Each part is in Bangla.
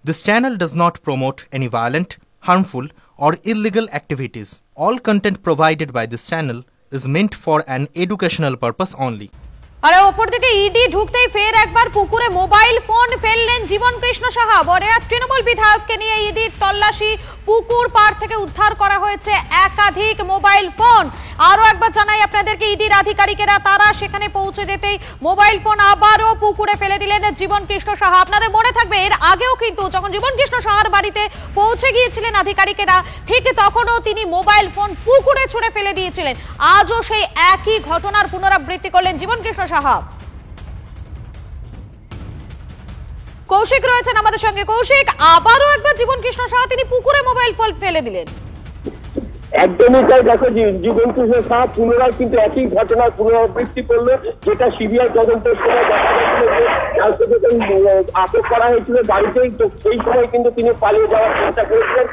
This channel does not promote any violent, harmful, or illegal activities. All content provided by this channel is meant for an educational purpose only. আর অপরদিকে ইডি ঢুকতেই ফের একবার পুকুরে মোবাইল ফোন ফেললেন জীবন কৃষ্ণ সাহা। বড়েয়া তৃণমূল বিধায়ককে নিয়ে ইডির তল্লাশি, পুকুর পাড় থেকে উদ্ধার করা হয়েছে একাধিক মোবাইল ফোন। আরো একবার জানাই আপনাদেরকে, ইডির আধিকারিকেরা তারা সেখানে পৌঁছে যেতেই মোবাইল ফোন আবারও পুকুরে ফেলে দিলেন জীবন কৃষ্ণ সাহা। আপনাদের মনে থাকবে এর আগেও কিন্তু যখন জীবন কৃষ্ণ সাহার বাড়িতে পৌঁছে গিয়েছিলেন আধিকারিকেরা, ঠিক তখনও তিনি মোবাইল ফোন পুকুরে ছুঁড়ে ফেলে দিয়েছিলেন। আজও সেই একই ঘটনার পুনরাবৃত্তি করলেন জীবন কৃষ্ণ সাহা। কৌশিক রয়েছেন আমাদের সঙ্গে। কৌশিক, আবারও একবার জীবন কৃষ্ণ সাহা তিনি পুকুরে মোবাইল ফোন ফেলে দিলেন। একদমই তাই। দেখো, জীবন কৃষ্ণ সাহা পুনরায় কিন্তু একই ঘটনার পুনরাবৃত্তি করলো, যেটা সিবিআই তদন্তের সময় দেখা যাচ্ছিল যে আটক করা হয়েছিল বাড়িতেই। তো সেই সময় কিন্তু তিনি পালিয়ে যাওয়ার চেষ্টা করেছিলেন,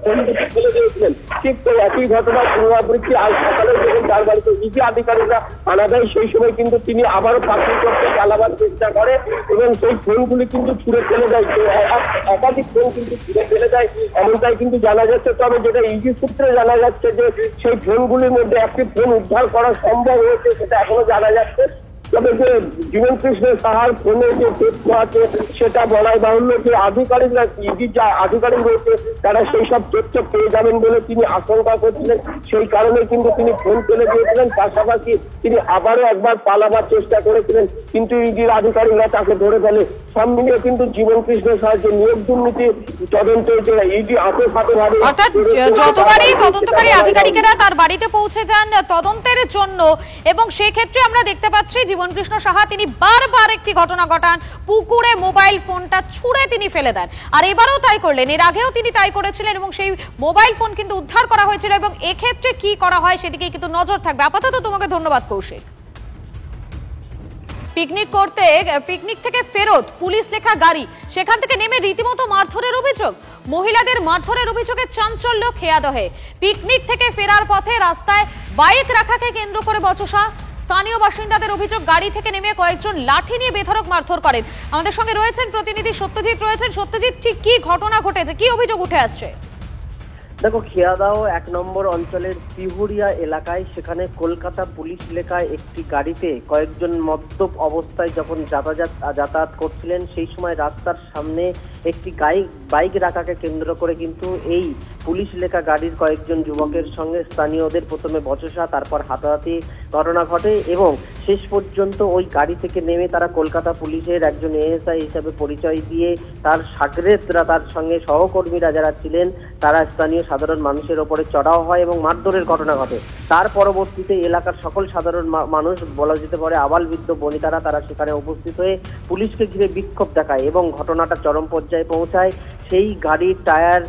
ফোন দুটি ফেলে দিয়েছিলেন। ঠিক তো একই ঘটনার পুনরাবৃত্তি আজ সকালে যখন তার বাড়িতে ইডি আধিকারিকরা আনা দেয়, সেই সময় কিন্তু তিনি আবারও পাখির করতে পালাবার চেষ্টা করে এবং সেই ফোনগুলি কিন্তু ছুঁড়ে ফেলে দেয়। একাধিক ফোন কিন্তু ছুঁড়ে ফেলে দেয়, এমনটাই কিন্তু জানা যাচ্ছে। তবে যেটা ইডি সূত্রে জানা যাচ্ছে যে সেই ফোনগুলির মধ্যে একটি ফোন উদ্ধার করা সম্ভব হয়েছে, সেটা এখনো জানা যাচ্ছে। তবে যে জীবন কৃষ্ণ সাহার ফোনে যে তথ্য আছে সেটা বলাই বাহুল্য যে আধিকারিকরা, ইডির যা আধিকারিক রয়েছে তারা সেই সব তথ্য পেয়ে যাবেন বলে তিনি আশঙ্কা করছিলেন। সেই কারণে কিন্তু তিনি ফোন ফেলে দিয়েছিলেন। পাশাপাশি তিনি আবারও একবার পালাবার চেষ্টা করেছিলেন, কিন্তু ইডির আধিকারিকরা তাকে ধরে ফেলে। সব মিলিয়ে কিন্তু জীবন কৃষ্ণ সাহার যে নিয়োগ দুর্নীতি তদন্তে যে ইডি আতঙ্কে ভাবে, অর্থাৎ যতবারই তদন্তকারী আধিকারিকেরা তার বাড়িতে পৌঁছে যান তদন্তের জন্য, এবং সেই ক্ষেত্রে আমরা দেখতে পাচ্ছি জীবন কৃষ্ণ সাহা তিনি বারবার একটি ঘটনা ঘটান, পুকুরে মোবাইল ফোনটা ছুঁড়ে তিনি ফেলে দেন। আর এবারেও তাই করলেন, এর আগেও তিনি তাই করেছিলেন এবং সেই মোবাইল ফোন কিন্তু উদ্ধার করা হয়েছিল। এবং এক্ষেত্রে কি করা হয় সেদিকে কিন্তু নজর থাকবে। আপাতত তোমাকে ধন্যবাদ কৌশিক। পিকনিক থেকে ফেরত পুলিশ লেখা গাড়ি, সেখান থেকে নেমে রীতিমতো মারধরের অভিযোগ। মহিলাদের মারধরের অভিযোগে চাঞ্চল্য খেয়াদহে। পিকনিক থেকে ফেরার পথে রাস্তায় বাইক রাখাকে কেন্দ্র করে বচসা। স্থানীয় বাসিন্দাদের অভিযোগ, গাড়ি থেকে নেমে কয়েকজন লাঠি নিয়ে বেধড়ক মারধর করেন। আমাদের সঙ্গে রয়েছেন প্রতিনিধি সত্যজিৎ রয়েছেন। সত্যজিৎ, ঠিক কি ঘটনা ঘটেছে, কি অভিযোগ উঠে আসছে? দেখো, খেয়াদাও 1 নম্বর অঞ্চলের পিহুরিয়া এলাকায়, সেখানে কলকাতা পুলিশ লেখায় একটি গাড়িতে কয়েকজন মদ্যপ অবস্থায় যখন যাতায়াত করছিলেন, সেই সময় রাস্তার সামনে একটি বাইক রাখাকে কেন্দ্র করে কিন্তু এই পুলিশ লেখা গাড়ির কয়েকজন যুবকের সঙ্গে স্থানীয়দের প্রথমে বচসা, তারপর হাতাহাতি ঘটনা ঘটে এবং শেষ পর্যন্ত ওই গাড়ি থেকে নেমে তারা কলকাতা পুলিশের একজন এএসআই হিসাবে পরিচয় দিয়ে তার সাগরেদরা, তার সঙ্গে সহকর্মীরা যারা ছিলেন, তারা স্থানীয় সাধারণ মানুষের ওপরে চড়াও হয় এবং মারধরের ঘটনা ঘটে। তার পরবর্তীতে এলাকার সকল সাধারণ মানুষ, বলা যেতে পারে আবাল বৃদ্ধ বনিতারা, তারা সেখানে উপস্থিত হয়ে পুলিশকে ঘিরে বিক্ষোভ দেখায় এবং ঘটনাটা চরম পর্যায়ে পৌঁছায়। সেই গাড়ির টায়ার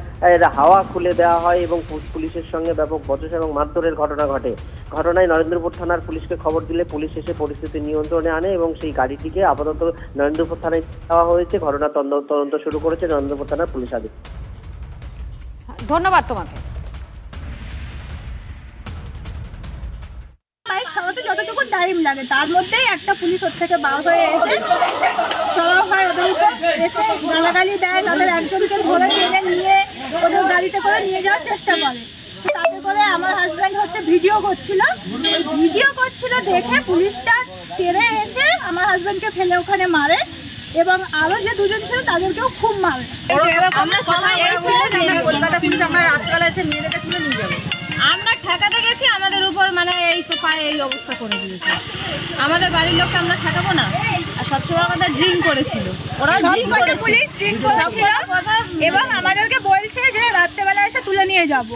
হাওয়া খুলে দেওয়া হয় এবং পুলিশের সঙ্গে ব্যাপক বচসা এবং মারধরের ঘটনা ঘটে। ঘটনায় নরেন্দ্রপুর থানার পুলিশকে খবর দিলে পুলিশ এসে পরিস্থিতি নিয়ন্ত্রণে আনে এবং সেই গাড়িটিকে আপাতত নরেন্দ্রপুর থানায় দেওয়া হয়েছে। ঘটনা তদন্ত শুরু করেছে নরেন্দ্রপুর থানার পুলিশ আধিকারিক। ধন্যবাদ তোমাকে। যতটুকু টাইম লাগে তার মধ্যেই একটা পুলিশ ওর থেকে বার হয়ে এসে চড়াও হয়, ওদের এসে গালাগালি দেয়, তাদের একজনকে ধরে টেনে নিয়ে ওদের গাড়িতে করে নিয়ে যাওয়ার চেষ্টা করে। তাতে করে আমার হাজব্যান্ড ভিডিও করছিল দেখে পুলিশটা টেনে এসে আমার হাজব্যান্ডকে ফেলে ওখানে মারে এবং আরো যে দুজন ছিল তাদেরকেও খুব মারে। আমরা সবাই কলকাতা পুলিশ আমরা রাতবেলা এসে মেয়েদেরকে তুলে নিয়ে যাবো, আমরা ঠেকাতে গেছি, আমাদের উপর মানে এই তো পায়ে এই অবস্থা করে দিয়েছে। আমাদের বাড়ির লোককে আমরা ঠেকাবো না। আর সবচেয়ে বড় কথা, ড্রিঙ্ক করেছিল ওরা, পুলিশ ড্রিঙ্ক করেছিল এবং আমাদেরকে বলছে যে রাত্রেবেলা এসে তুলে নিয়ে যাবো।